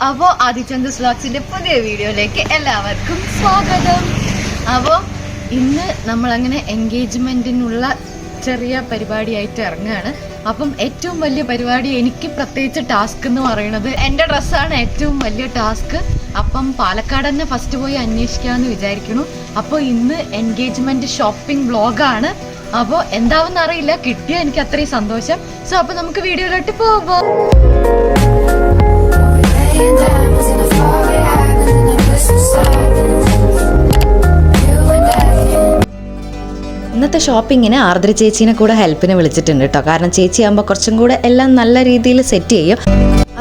അപ്പോൾ ആദിചന്ദ് വ്ലോഗ്സിന്റെ പുതിയ വീഡിയോയിലേക്ക് എല്ലാവർക്കും സ്വാഗതം. അപ്പോൾ ഇന്ന് നമ്മളങ്ങനെ എൻഗേജ്മെന്റിനുള്ള ചെറിയ പരിപാടിയായിട്ട് ഇറങ്ങുകയാണ്. അപ്പം ഏറ്റവും വലിയ പരിപാടി, എനിക്ക് പ്രത്യേകിച്ച് ടാസ്ക് എന്ന് പറയുന്നത് എൻ്റെ ഡ്രസ്സാണ് ഏറ്റവും വലിയ ടാസ്ക്. അപ്പം പാലക്കാട് തന്നെ ഫസ്റ്റ് പോയി അന്വേഷിക്കാമെന്ന് വിചാരിക്കുന്നു. അപ്പോൾ ഇന്ന് എൻഗേജ്മെന്റ് ഷോപ്പിംഗ് വ്ലോഗാണ്. അപ്പോൾ എന്താവെന്ന് അറിയില്ല, കിട്ടിയ എനിക്ക് അത്രയും സന്തോഷം. സോ അപ്പോൾ നമുക്ക് വീഡിയോയിലോട്ട് പോകാം. ഇന്നത്തെ ഷോപ്പിങ്ങിന് ആർദ്ര ചേച്ചീനെ കൂടെ ഹെൽപ്പിന് വിളിച്ചിട്ടുണ്ട് കേട്ടോ. കാരണം ചേച്ചി ആകുമ്പോൾ കുറച്ചും കൂടെ എല്ലാം നല്ല രീതിയിൽ സെറ്റ് ചെയ്യും.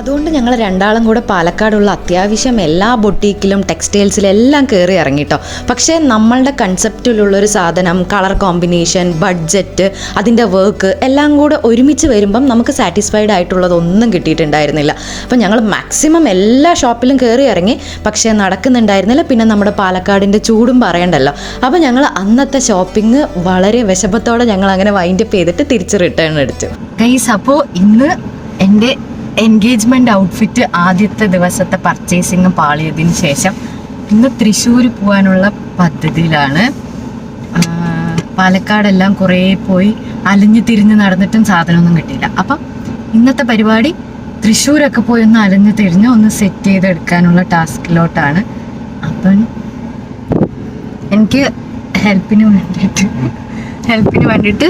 അതുകൊണ്ട് ഞങ്ങൾ രണ്ടാളും കൂടെ പാലക്കാടുള്ള അത്യാവശ്യം എല്ലാ ബൊട്ടീക്കിലും ടെക്സ്റ്റൈൽസിലും എല്ലാം കയറി ഇറങ്ങിട്ടോ. പക്ഷേ നമ്മളുടെ കൺസെപ്റ്റിലുള്ളൊരു സാധനം, കളർ കോമ്പിനേഷൻ, ബഡ്ജറ്റ്, അതിൻ്റെ വർക്ക് എല്ലാം കൂടെ ഒരുമിച്ച് വരുമ്പം നമുക്ക് സാറ്റിസ്ഫൈഡ് ആയിട്ടുള്ളതൊന്നും കിട്ടിയിട്ടുണ്ടായിരുന്നില്ല. അപ്പം ഞങ്ങൾ മാക്സിമം എല്ലാ ഷോപ്പിലും കയറി ഇറങ്ങി, പക്ഷേ നടക്കുന്നുണ്ടായിരുന്നില്ല. പിന്നെ നമ്മുടെ പാലക്കാടിൻ്റെ ചൂടും പറയണ്ടല്ലോ. അപ്പോൾ ഞങ്ങൾ അന്നത്തെ ഷോപ്പിംഗ് വളരെ വിശപ്പത്തോടെ ഞങ്ങൾ അങ്ങനെ വൈൻഡപ്പ് ചെയ്തിട്ട് തിരിച്ച് റിട്ടേൺ എടുത്തു. ഗൈസ്, അപ്പോൾ ഇന്ന് എൻ്റെ എൻഗേജ്മെന്റ് ഔട്ട്ഫിറ്റ് ആദ്യത്തെ ദിവസത്തെ പർച്ചേസിങ് പാളിയതിന് ശേഷം ഇന്ന് തൃശ്ശൂർ പോകാനുള്ള പദ്ധതിയിലാണ്. പാലക്കാടെല്ലാം കുറേ പോയി അലഞ്ഞു തിരിഞ്ഞ് നടന്നിട്ടും സാധനമൊന്നും കിട്ടിയില്ല. അപ്പം ഇന്നത്തെ പരിപാടി തൃശ്ശൂരൊക്കെ പോയി ഒന്ന് അലഞ്ഞു തിരിഞ്ഞ് ഒന്ന് സെറ്റ് ചെയ്തെടുക്കാനുള്ള ടാസ്കിലോട്ടാണ്. അപ്പം എനിക്ക് ഹെൽപ്പിന് വേണ്ടിയിട്ട്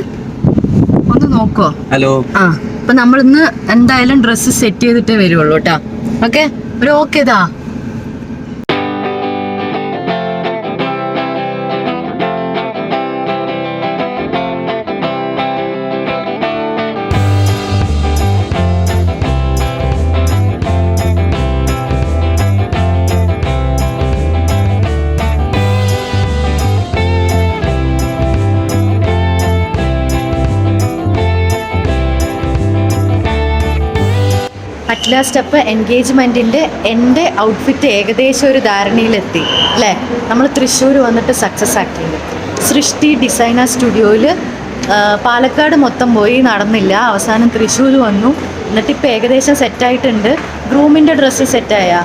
ഒന്ന് നോക്കുമോ? ഹലോ. അപ്പൊ നമ്മളിന്ന് എന്തായാലും ഡ്രസ്സ് സെറ്റ് ചെയ്തിട്ടേ വരുള്ളൂ കേട്ടോ. ഓക്കെ, ഒരു ഓക്കേതാ. ലാസ്റ്റ് അപ്പോൾ എൻഗേജ്മെൻറ്റിൻ്റെ എൻ്റെ ഔട്ട്ഫിറ്റ് ഏകദേശം ഒരു ധാരണയിലെത്തി അല്ലേ. നമ്മൾ തൃശ്ശൂർ വന്നിട്ട് സക്സസ് ആക്കിയത് സൃഷ്ടി ഡിസൈനർ സ്റ്റുഡിയോയിൽ പാലക്കാട് മൊത്തം പോയി, നടന്നില്ല. അവസാനം തൃശ്ശൂർ വന്നു. എന്നിട്ട് ഇപ്പോൾ ഏകദേശം സെറ്റായിട്ടുണ്ട്. ഗ്രൂമിൻ്റെ ഡ്രസ്സ് സെറ്റായാ?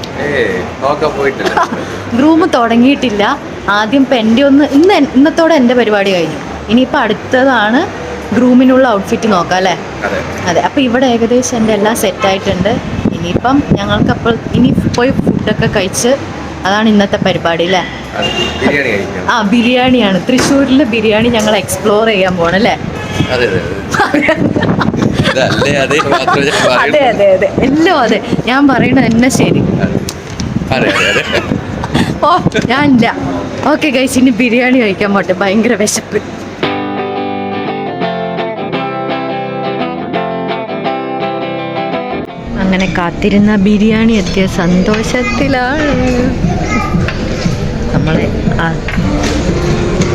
ഗ്രൂം തുടങ്ങിയിട്ടില്ല. ആദ്യം ഇപ്പം എൻ്റെ ഇന്നത്തോടെ എൻ്റെ പരിപാടി കഴിഞ്ഞു. ഇനിയിപ്പോൾ അടുത്തതാണ് ഗ്രൂമിനുള്ള ഔട്ട്ഫിറ്റ് നോക്കാം അല്ലേ? അതെ. അപ്പോൾ ഇവിടെ ഏകദേശം എൻ്റെ എല്ലാം സെറ്റായിട്ടുണ്ട്. ഇനിയിപ്പം ഞങ്ങൾക്കപ്പോൾ ഇനി പോയി ഫുഡൊക്കെ കഴിച്ച്, അതാണ് ഇന്നത്തെ പരിപാടി അല്ലേ? ബിരിയാണിയാണ്. തൃശ്ശൂരിൽ ബിരിയാണി ഞങ്ങൾ എക്സ്പ്ലോർ ചെയ്യാൻ പോകണം അല്ലേ? അതെ, എല്ലാം അതെ. ഞാൻ പറയണത് എന്നെ ശരി. ഓ, ഞാനില്ല. ഓക്കെ ഗൈസ്, ഇനി ബിരിയാണി കഴിക്കാൻ പോട്ടെ, ഭയങ്കര വിശപ്പ്. അങ്ങനെ കാത്തിരുന്ന ബിരിയാണി എത്തിയ സന്തോഷത്തിലാണ് നമ്മൾ.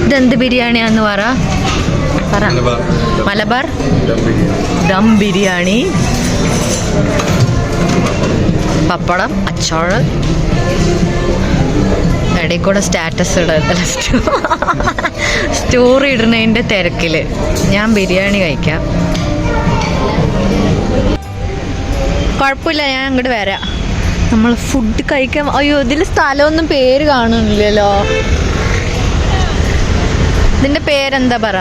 ഇതെന്ത് ബിരിയാണിയാന്ന് പറ. മലബാർ ദം ബിരിയാണി, പപ്പടം, അച്ചാറ്. ഇടയിൽ കൂടെ സ്റ്റാറ്റസ് ഇടത്തില്ല, സ്റ്റോറി ഇടുന്നതിൻ്റെ തിരക്കിൽ ഞാൻ ബിരിയാണി കഴിക്കാം. കുഴപ്പമില്ല, ഞാൻ അങ്ങോട്ട് വരാം. നമ്മൾ ഫുഡ് കഴിക്കാൻ. അയ്യോ, ഇതിൽ സ്ഥലമൊന്നും പേര് കാണുന്നില്ലല്ലോ. ഇതിൻ്റെ പേരെന്താ പറ?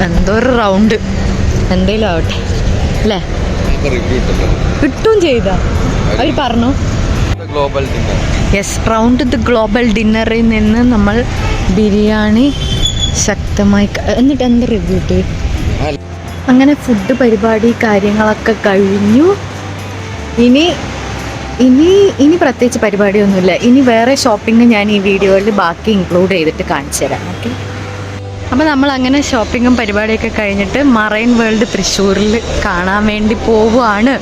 എന്തോ ഒരു റൗണ്ട് എന്തേലും ആവട്ടെ അല്ലേ? കിട്ടും ചെയ്താ അവർ പറഞ്ഞു. യെസ്, റൗണ്ട് ദ ഗ്ലോബൽ ഡിന്നറിൽ നിന്ന് നമ്മൾ ബിരിയാണി ശക്തമായി. എന്നിട്ട് എന്താ റിവ്യൂ ഇട്ട്? അങ്ങനെ ഫുഡ് പരിപാടി കാര്യങ്ങളൊക്കെ കഴിഞ്ഞു. ഇനി പ്രത്യേകിച്ച് പരിപാടിയൊന്നുമില്ല. ഇനി വേറെ ഷോപ്പിംഗ് ഞാൻ ഈ വീഡിയോയിൽ ബാക്കി ഇൻക്ലൂഡ് ചെയ്തിട്ട് കാണിച്ചു തരാം. ഓക്കെ, അപ്പോൾ നമ്മൾ അങ്ങനെ ഷോപ്പിങ്ങും പരിപാടിയൊക്കെ കഴിഞ്ഞിട്ട് മറൈൻ വേൾഡ് തൃശ്ശൂരിൽ കാണാൻ വേണ്ടി പോവുകയാണ്.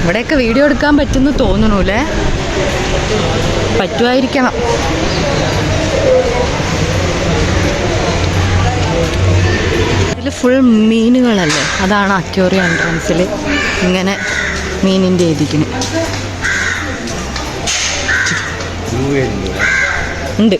ഇവിടെയൊക്കെ വീഡിയോ എടുക്കാൻ പറ്റുമെന്ന് തോന്നണൂല്ലേ? പറ്റുമായിരിക്കണം. ഇതിൽ ഫുൾ മീനുകളല്ലേ, അതാണ് അക്വേറിയം എൻട്രൻസിൽ ഇങ്ങനെ മീനിൻ്റെ എഴുതിക്കുന്നത് ഉണ്ട്.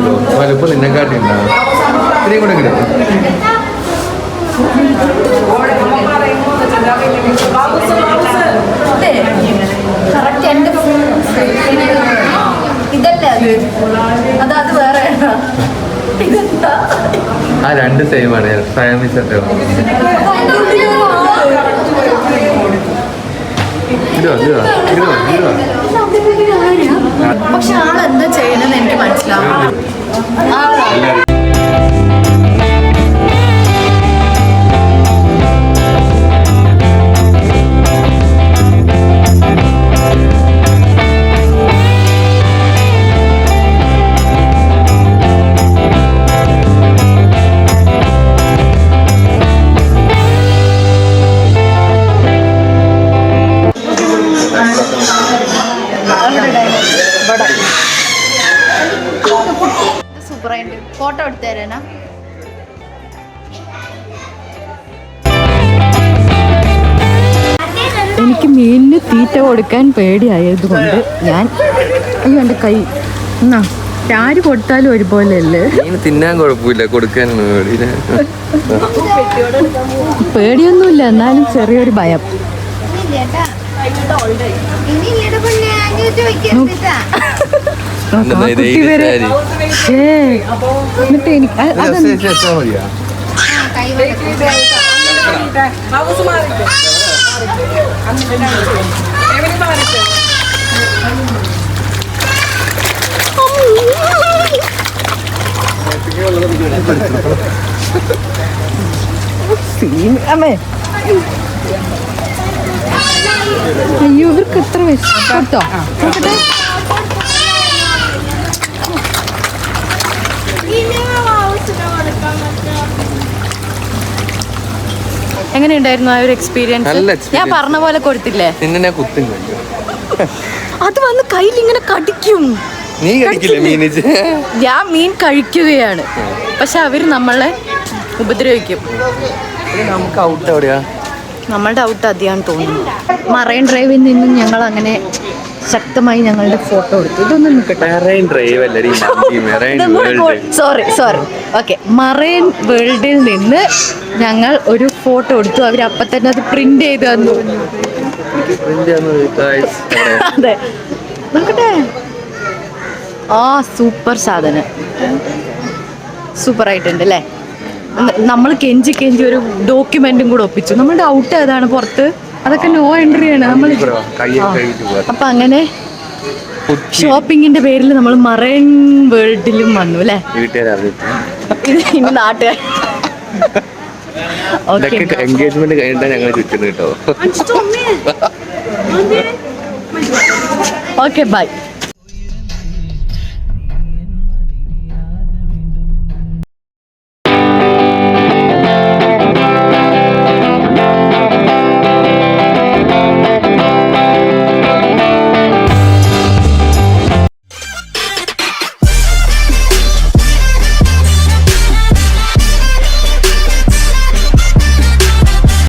ഉള്ളൂ. വലുപ്പം നിന്നെക്കാട്ടി ഉണ്ടാവും. ഇത്രയും കൂടെ കിട്ടും. കറക്റ്റ് എൻ്റെ ഇതല്ലേ അത് വേറെ ഇതെന്താ ആ രണ്ട് സെയിമാണ്. ഇതോ ഇതോ ഇതോ ഇതോ. പക്ഷെ ആളെന്താ ചെയ്യണമെന്ന് എനിക്ക് മനസ്സിലാവും. സൂപ്പറായിട്ട് ഫോട്ടോ എടുത്തു തരാനാ. എനിക്ക് മീനിന് തീറ്റ കൊടുക്കാൻ പേടിയായതുകൊണ്ട് ഞാൻ അയ്യോ എൻ്റെ കൈ എന്നാ ആര് കൊടുത്താലും ഒരുപോലെ അല്ലേ. തിന്നാൻ കുഴപ്പമില്ല, കൊടുക്കാൻ പേടിയൊന്നുമില്ല, എന്നാലും ചെറിയൊരു ഭയം. കുട്ടി വരെ എന്നിട്ട് എനിക്ക് അമ്മേ അയ്യോ ഇവർക്ക് എത്ര വിശട്ടോ. എങ്ങനെയുണ്ടായിരുന്നു ആ ഒരു എക്സ്പീരിയൻസ്? ഞാൻ പറഞ്ഞ പോലെ കൊടുത്തില്ലേ? അത് വന്ന് കയ്യിൽ ഇങ്ങനെ കടിക്കും. ഞാൻ മീൻ കഴിക്കുകയാണ്, പക്ഷെ അവര് നമ്മളെ ഉപദ്രവിക്കും. നമ്മളുടെ ഔട്ട് അതിയാന്ന് തോന്നുന്നു. മറൈൻ ഡ്രൈവിൽ നിന്നും ഞങ്ങൾ അങ്ങനെ ശക്തമായി ഞങ്ങളുടെ ഫോട്ടോ എടുത്തു. ഇതൊന്നും സോറി ഓക്കെ. മറൈൻ വേൾഡിൽ നിന്ന് ഞങ്ങൾ ഒരു ഫോട്ടോ എടുത്തു. അവർ അപ്പം തന്നെ അത് പ്രിന്റ് ചെയ്ത് തന്നു. അതെ നോക്കട്ടെ. ആ സൂപ്പർ സാധനം, സൂപ്പർ ആയിട്ടുണ്ട് അല്ലേ. നമ്മൾ കെഞ്ചി ഒരു ഡോക്യുമെന്റും കൂടെ ഒപ്പിച്ചു. നമ്മുടെ ഔട്ട് ഏതാണ് പുറത്ത്, അതൊക്കെ നോ എൻട്രി ആണ്. നമ്മൾ അപ്പൊ അങ്ങനെ ഷോപ്പിങ്ങിന്റെ പേരിൽ നമ്മൾ മറൈൻ വേൾഡിലും വന്നു അല്ലേ. ഇനി നാട്ടുകാർ എൻഗേജ്മെന്റ് കഴിഞ്ഞിട്ടാണ് ഞങ്ങൾ ചുറ്റുന്നത് കേട്ടോ. Okay bye.